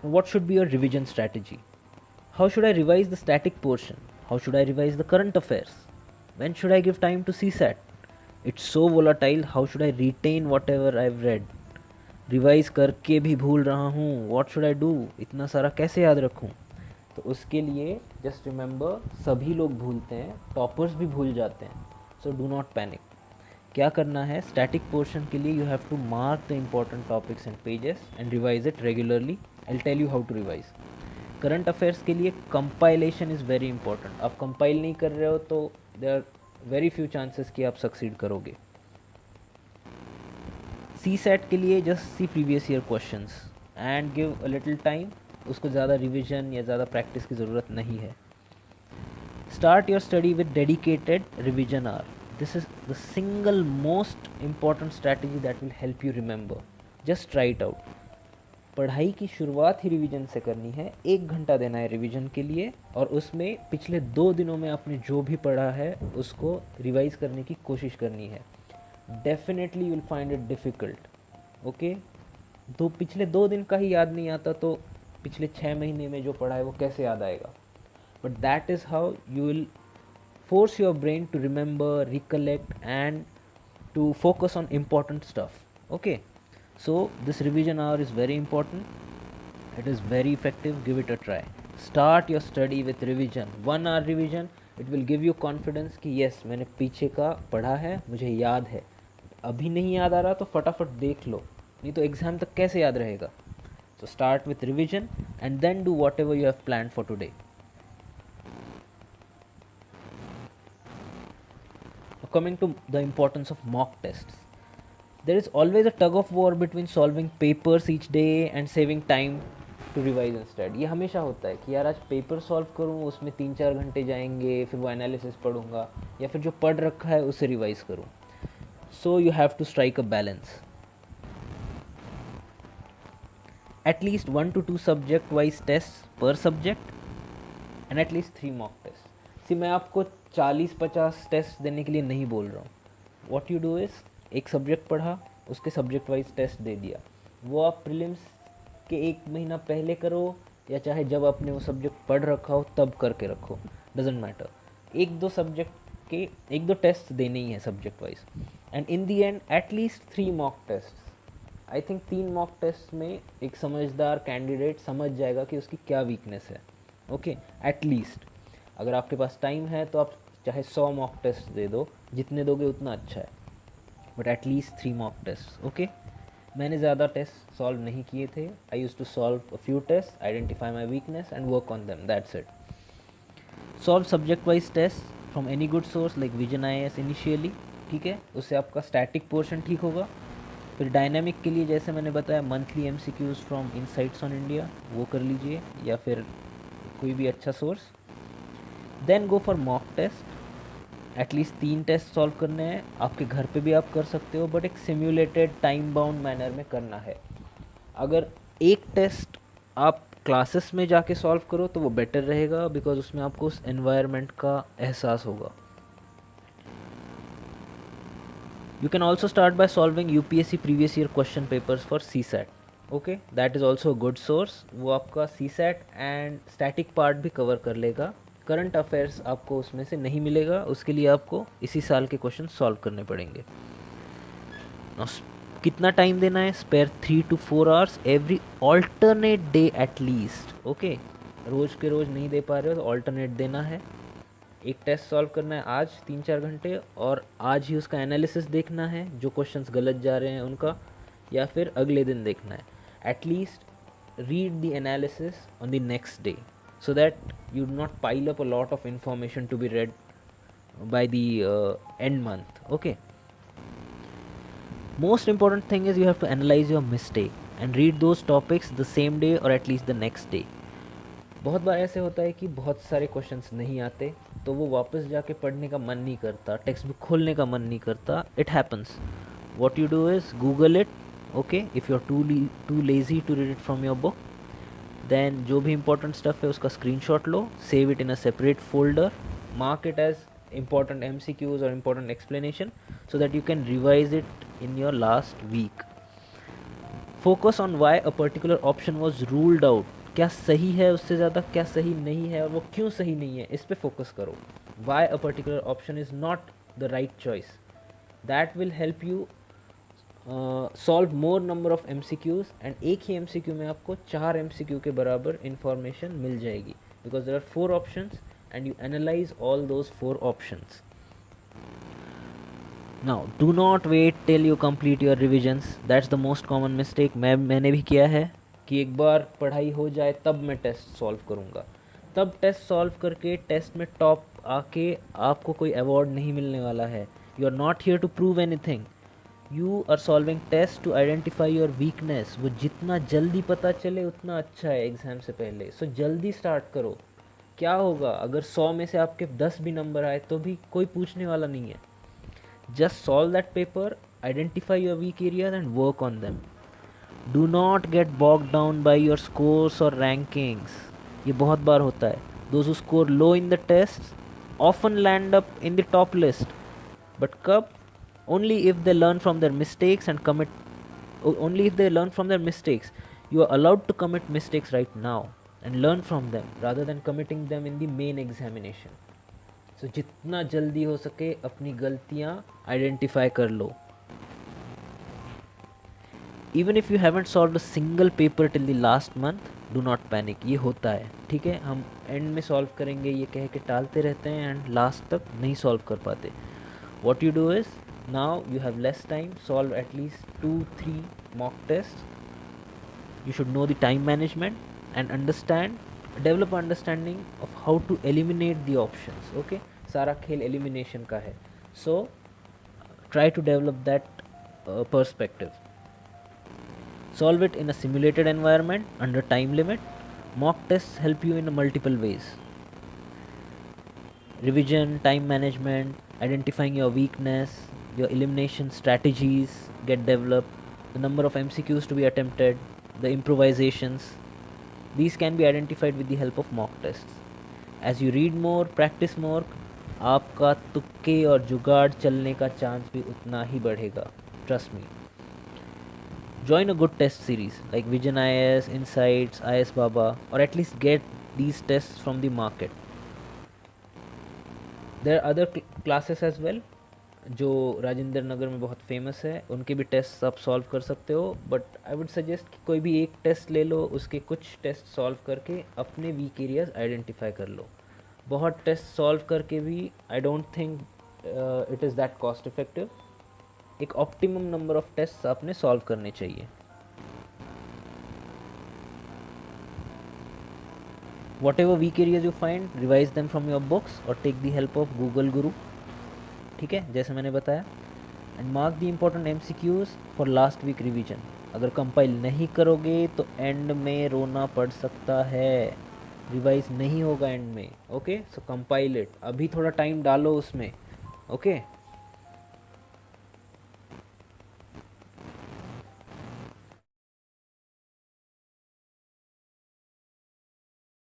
What should be your revision strategy? How should I revise the static portion? How should I revise the current affairs? When should I give time to CSAT? It's so volatile. How should I retain whatever I've read? Revise करके भी भूल रहा हूँ. What should I do? इतना सारा कैसे याद रखूँ? तो उसके लिए जस्ट रिमेंबर, सभी लोग भूलते हैं, टॉपर्स भी भूल जाते हैं. So do not panic. क्या करना है? स्टैटिक पोर्शन के लिए you have to mark the important topics and pages and revise it regularly. I will tell you how to revise. Current affairs के लिए कंपाइलेशन इज़ वेरी इंपॉर्टेंट. आप compile नहीं कर रहे हो तो there are very few chances कि आप सक्सीड करोगे. सी सेट के लिए just see previous year questions and give a little time. उसको ज़्यादा रिविजन या ज़्यादा प्रैक्टिस की ज़रूरत नहीं है. Start your study with dedicated revision hour. This is the single most important strategy that will help you remember. Just try it out. पढ़ाई की शुरुआत ही रिवीजन से करनी है. 1 घंटा देना है रिवीजन के लिए और उसमें पिछले 2 दिनों में आपने जो भी पढ़ा है उसको रिवाइज करने की कोशिश करनी है. Definitely you will find it difficult. Okay, तो पिछले 2 दिन का ही याद नहीं आता तो पिछले 6 महीने में जो पढ़ा है वो कैसे याद आएगा? But that is how you will force your brain to remember, recollect and to focus on important stuff. Okay, so this revision hour is very important. It is very effective. Give it a try. Start your study with revision. 1 hour revision. It will give you confidence कि yes, मैंने पीछे का पढ़ा है, मुझे याद है. अभी नहीं याद आ रहा तो फटाफट देख लो, नहीं तो एग्ज़ाम तक कैसे याद रहेगा? So start with revision and then do whatever you have planned for today. Coming to the importance of mock tests, there is always a tug of war between solving papers each day and saving time to revise instead. ये हमेशा होता है कि यार आज paper solve करूँ, उसमें 3-4 घंटे जाएंगे, फिर वो एनालिसिस पढ़ूंगा या फिर जो पढ़ रखा है उसे रिवाइज करूँ. So you have to strike a balance. At least 1 to 2 subject wise tests per subject and at least 3 mock tests. सी मैं आपको 40-50 टेस्ट देने के लिए नहीं बोल रहा हूँ. वॉट यू डू इज़, एक सब्जेक्ट पढ़ा, उसके सब्जेक्ट वाइज टेस्ट दे दिया. वो आप प्रीलिम्स के 1 महीना पहले करो या चाहे जब आपने वो सब्जेक्ट पढ़ रखा हो तब करके रखो, डजेंट मैटर. 1-2 सब्जेक्ट के 1-2 टेस्ट देने ही है subject wise. And in the end at least 3 mock test. I think 3 mock test में एक समझदार कैंडिडेट समझ जाएगा कि उसकी क्या वीकनेस है. Okay, at least. अगर आपके पास टाइम है तो आप चाहे 100 मॉक टेस्ट दे दो, जितने दोगे उतना अच्छा है, but at least 3 mock test. Okay, मैंने ज़्यादा टेस्ट सॉल्व नहीं किए थे. I use to solve a few test, identify my weakness and work on them, that's it. Solve subject wise test from any good source like vision IAS initially. ठीक है, उससे आपका static portion ठीक होगा. फिर डायनामिक के लिए जैसे मैंने बताया, monthly MCQs from Insights on India वो कर लीजिए या फिर कोई भी अच्छा source. Then go for mock test. At least 3 test solve करने हैं. आपके घर पे भी आप कर सकते हो बट एक सिम्युलेटेड टाइम बाउंड मैनर में करना है. अगर एक टेस्ट आप क्लासेस में जाके सॉल्व करो तो वो बेटर रहेगा बिकॉज उसमें आपको उस एनवायरनमेंट का एहसास होगा. You can also start by solving UPSC previous year question papers for CSAT. Okay, that is also a good source. वो आपका CSAT एंड स्टैटिक पार्ट भी कवर कर लेगा. करंट अफेयर्स आपको उसमें से नहीं मिलेगा, उसके लिए आपको इसी साल के क्वेश्चन सॉल्व करने पड़ेंगे. कितना टाइम देना है? Spare 3 to 4 hours every alternate day at least. Okay, रोज़ के रोज़ नहीं दे पा रहे हो तो ऑल्टरनेट देना है. एक टेस्ट सॉल्व करना है आज 3-4 घंटे और आज ही उसका एनालिसिस देखना है, जो क्वेश्चंस गलत जा रहे हैं उनका, या फिर अगले दिन देखना है. At least read the analysis on the next day so that you do not pile up a lot of information to be read by the end month. Okay, most important thing is you have to analyze your mistake and read those topics the same day or at least the next day. बहुत बार ऐसे होता है कि बहुत सारे questions नहीं आते तो वो वापस जाके पढ़ने का मन नहीं करता, टेक्स्ट बुक खोलने का मन नहीं करता. It happens. What you do is Google it. Okay, if you are too lazy to read it from your book, then जो भी इंपॉर्टेंट स्टफ है उसका स्क्रीनशॉट लो, save it in a separate folder, mark it as important MCQs or important explanation so that you can revise it in your last week. Focus on why a particular option was ruled out, क्या सही है उससे ज़्यादा क्या सही नहीं है और वो क्यों सही नहीं है, इस पर फोकस करो. Why a particular option is not the right choice, that will help you solve more number of MCQs. And एक ही MCQ में आपको 4 MCQ के बराबर इंफॉर्मेशन मिल जाएगी, because there are 4 options and you analyse all those 4 options. Now, do not wait till you complete your revisions. That's the most common mistake. मैंने भी किया है कि एक बार पढ़ाई हो जाए तब मैं टेस्ट सॉल्व करूँगा. तब टेस्ट सॉल्व करके टेस्ट में टॉप आके आपको कोई अवार्ड नहीं मिलने वाला है. You are not here to prove anything. You are solving test to identify your weakness. वो जितना जल्दी पता चले उतना अच्छा है एग्ज़ाम से पहले. सो जल्दी स्टार्ट करो. क्या होगा अगर 100 में से आपके 10 भी नंबर आए तो भी कोई पूछने वाला नहीं है. Just solve that paper, identify your weak areas and work on them. Do not get bogged down by your scores or rankings. ये बहुत बार होता है. Those who score low in the tests often land up in the top list. But कब? Only if they learn from their mistakes and commit. Only if they learn from their mistakes. You are allowed to commit mistakes right now and learn from them rather than committing them in the main examination. So जितना जल्दी हो सके अपनी गलतियाँ identify कर लो. Even if you haven't solve a single paper till the last month, do not panic. ये होता है, ठीक है. हम एंड में सॉल्व करेंगे ये कह के टालते रहते हैं एंड लास्ट तक नहीं सॉल्व कर पाते. What you do is, now you have less time, solve at least 2-3 mock test. You should know the time management and develop understanding of how to eliminate the options. Okay, सारा खेल elimination का है. So try to develop that perspective. Solve it in a simulated environment under time limit. Mock tests help you in multiple ways. Revision, time management, identifying your weakness, your elimination strategies get developed, the number of MCQs to be attempted, the improvisations. These can be identified with the help of mock tests. As you read more, practice more, आपका तुक्के और जुगाड़ चलने का chance भी उतना ही बढ़ेगा. Trust me. Join a good test series like Vision IAS, Insights, IS Baba, or at least get these tests from the market. There are other classes as well जो राजेंद्र नगर में बहुत फेमस है, उनके भी टेस्ट आप सॉल्व कर सकते हो. बट आई वुड सजेस्ट कि कोई भी एक टेस्ट ले लो, उसके कुछ टेस्ट सॉल्व करके अपने वीक एरियाज आइडेंटिफाई कर लो. बहुत टेस्ट सॉल्व करके भी I don't think it is that cost effective. एक ऑप्टिमम नंबर ऑफ टेस्ट आपने सॉल्व करने चाहिए. Whatever weak areas you find, revise them from your books or take the help of Google Guru. ठीक है, जैसे मैंने बताया. And mark the important MCQs for last week revision. अगर compile नहीं करोगे तो एंड में रोना पड़ सकता है. रिवाइज नहीं होगा एंड में. Okay, so compile it. अभी थोड़ा टाइम डालो उसमें. ओके.